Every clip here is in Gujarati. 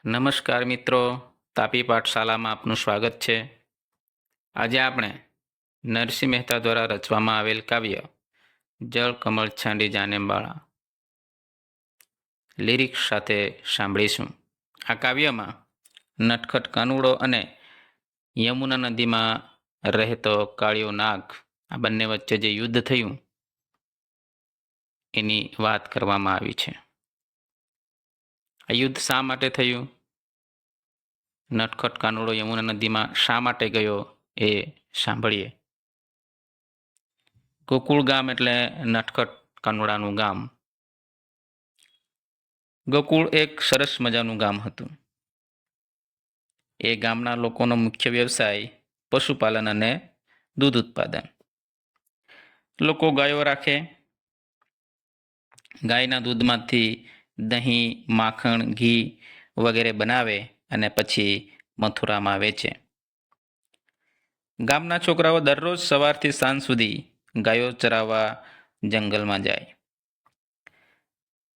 નમસ્કાર મિત્રો, તાપી પાઠશાલામાં આપનું સ્વાગત છે. આજે આપણે નરસિંહ મહેતા દ્વારા રચવામાં આવેલ કાવ્ય જળ કમળ છાંડી જાને બાળા લિરિક્સ સાથે સાંભળીશું. આ કાવ્યમાં નટખટ કાનુડો અને યમુના નદીમાં રહેતો કાળિયો નાગ, આ બંને વચ્ચે જે યુદ્ધ થયું એની વાત કરવામાં આવી છે. આ યુદ્ધ શા માટે થયું, નટખટ કાનુડો યમુના નદીમાં શા માટે ગયો એ સાંભળીએ. ગોકુળ ગામ એટલે નટખટ કાનુડાનું ગામ. ગોકુળ એક સરસ મજાનું ગામ હતું. એ ગામના લોકોનો મુખ્ય વ્યવસાય પશુપાલન અને દૂધ ઉત્પાદન. લોકો ગાયો રાખે. ગાયના દૂધમાંથી દહીં, માખણ, ઘી વગેરે બનાવે અને પછી મથુરામાં વેચે. ગામના છોકરાઓ દરરોજ સવારથી સાંજ સુધી ગાયો ચરાવવા જંગલમાં જાય.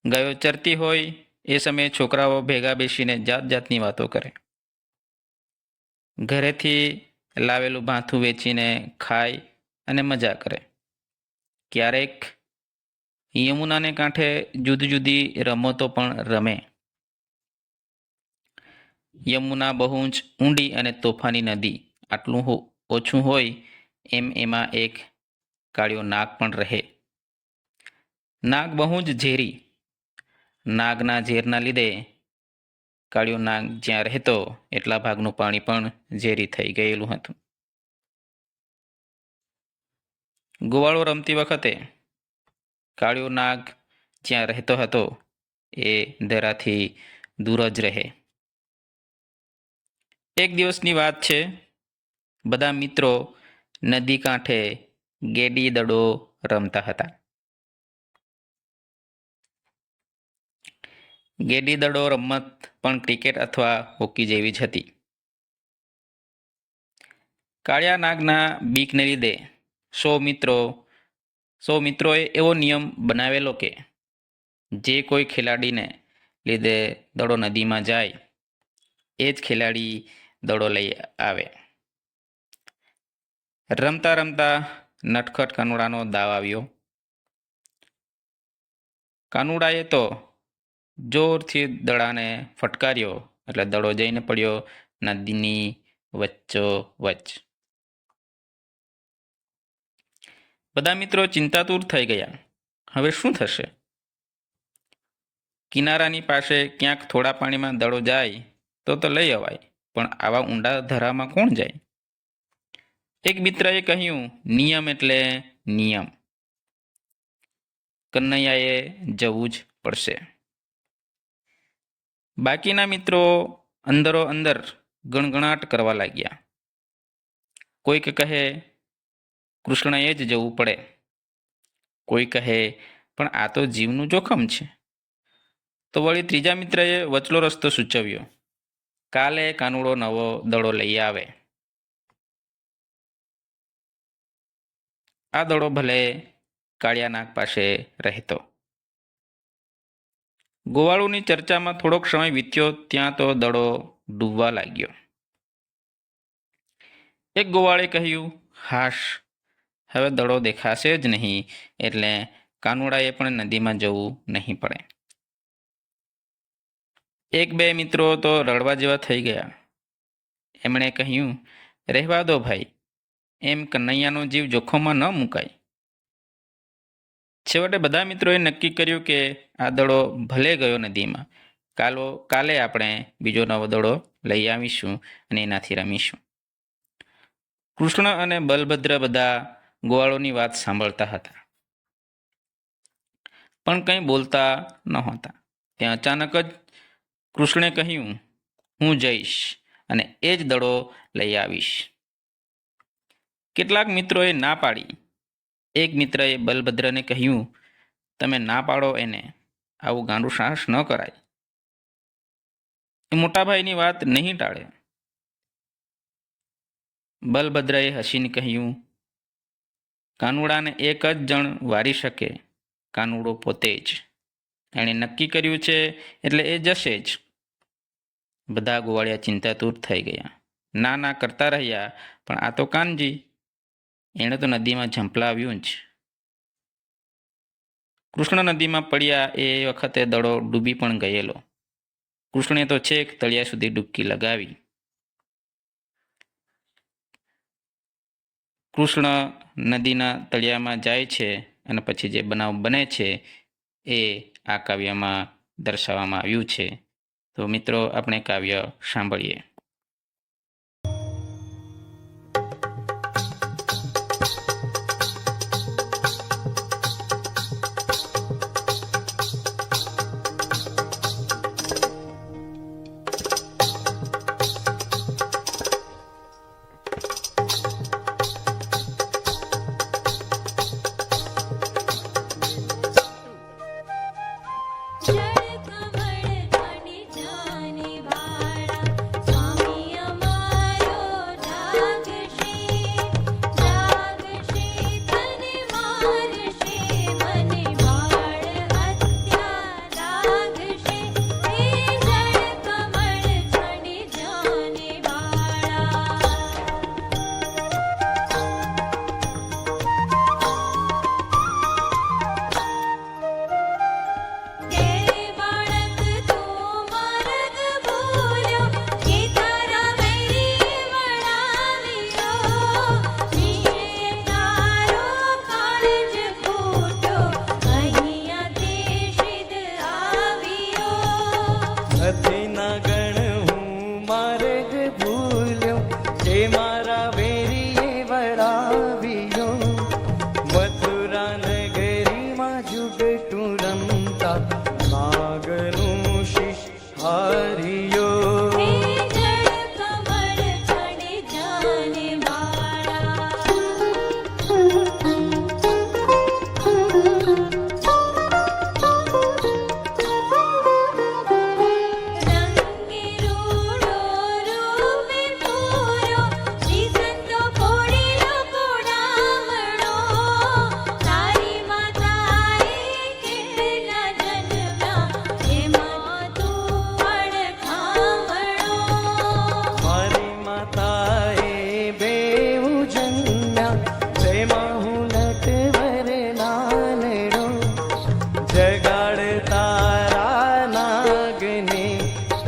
ગાયો ચરતી હોય એ સમયે છોકરાઓ ભેગા બેસીને જાત જાતની વાતો કરે. ઘરેથી લાવેલું ભાથું વેચીને ખાય અને મજા કરે. ક્યારેક યમુનાને કાંઠે જુદી જુદી રમતો પણ રમે. યમુના બહુ જ ઊંડી અને તોફાની નદી. આટલું ઓછું હોય એમ એમાં એક કાળિયો નાગ પણ રહે. નાગ બહુ જ ઝેરી. નાગના ઝેરના લીધે કાળિયો નાગ જ્યાં રહેતો એટલા ભાગનું પાણી પણ ઝેરી થઈ ગયેલું હતું. ગોવાળો રમતી વખતે કાળિયો નાગ જ્યાં રહેતો હતો એ ધરાથી દૂર જ રહે. એક દિવસની વાત છે. બધા મિત્રો નદી કાંઠે ગેડી દડો રમતા હતા. ગેડી દડો રમત પણ ક્રિકેટ અથવા હોકી જેવી જ હતી. કાળિયા નાગના બીકને લીધે સૌ મિત્રોએ એવો નિયમ બનાવેલો કે જે કોઈ ખેલાડીને લીધે દડો નદીમાં જાય એ જ ખેલાડી દડો લઈ આવે. રમતા રમતા નટખટ કાનુડાનો દાવ આવ્યો. કાનુડાએ તો જોરથી દડાને ફટકાર્યો એટલે દડો જઈને પડ્યો નદીની વચ્ચોવચ્ચ. બધા મિત્રો ચિંતાતુર થઈ ગયા. હવે શું થશે? કિનારાની પાસે ક્યાંક થોડા પાણીમાં દડો જાય તો લઈ અવાય, પણ આવા ઊંડા ધરામાં કોણ જાય? એક મિત્રએ કહ્યું, નિયમ એટલે નિયમ. કનૈયાએ જવું જ પડશે. બાકીના મિત્રો અંદરો અંદર ગણગણાટ કરવા લાગ્યા. કોઈક કહે કૃષ્ણએ જ જવું પડે. કોઈ કહે પણ આ તો જીવનું જોખમ છે. તો વળી ત્રીજા મિત્રએ વચલો રસ્તો સૂચવ્યો. કાલે કાનુડો નવો દડો લઈ આવે. આ દડો ભલે કાળિયા નાગ પાસે રહેતો. ગોવાળુની ચર્ચામાં થોડોક સમય વીત્યો ત્યાં તો દડો ડૂબવા લાગ્યો. એક ગોવાળે કહ્યું, હાશ, હવે દડો દેખાશે જ નહીં એટલે કાનુડાએ પણ નદીમાં જવું નહીં પડે. એક બે મિત્રો તો રડવા જેવા થઈ ગયા. એમણે કહ્યું, રહેવા દો ભાઈ, એમ કનૈયાનો જીવ જોખમમાં ન મુકાય. છેવટે બધા મિત્રોએ નક્કી કર્યું કે આ દડો ભલે ગયો નદીમાં, કાલે આપણે બીજો નવો દડો લઈ આવીશું અને એનાથી રમીશું. કૃષ્ણ અને બલભદ્ર બધા ગોવાળોની વાત સાંભળતા હતા, પણ કંઈ બોલતા નહોતા. ત્યાં અચાનક જ કૃષ્ણે કહ્યું, હું જઈશ અને એ જ દડો લઈ આવીશ. કેટલાક મિત્રોએ ના પાડી. એક મિત્રએ બલભદ્રને કહ્યું, તમે ના પાડો એને, આવું ગાંડું સાહસ ન કરાય. એ મોટાભાઈની વાત નહીં ટાળે. બલભદ્રએ હસીને કહ્યું, કાનુડાને એક જ જણ વારી શકે, કાનુડો પોતે જ. એણે નક્કી કર્યું છે એટલે એ જશે જ. બધા ગોવાળિયા ચિંતાતુર થઈ ગયા. ના ના કરતા રહ્યા, પણ આ તો કાનજી, એણે તો નદીમાં ઝંપલાવ્યું જ. કૃષ્ણ નદીમાં પડ્યા એ વખતે દડો ડૂબી પણ ગયેલો. કૃષ્ણે તો છેક તળિયા સુધી ડૂબકી લગાવી. કૃષ્ણ નદીના તળિયામાં જાય છે અને પછી જે બનાવ બને છે એ આ કાવ્યમાં દર્શાવવામાં આવ્યું છે. તો મિત્રો, આપણે કાવ્ય સાંભળીએ.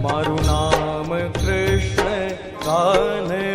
મારું નામ કૃષ્ણ કાન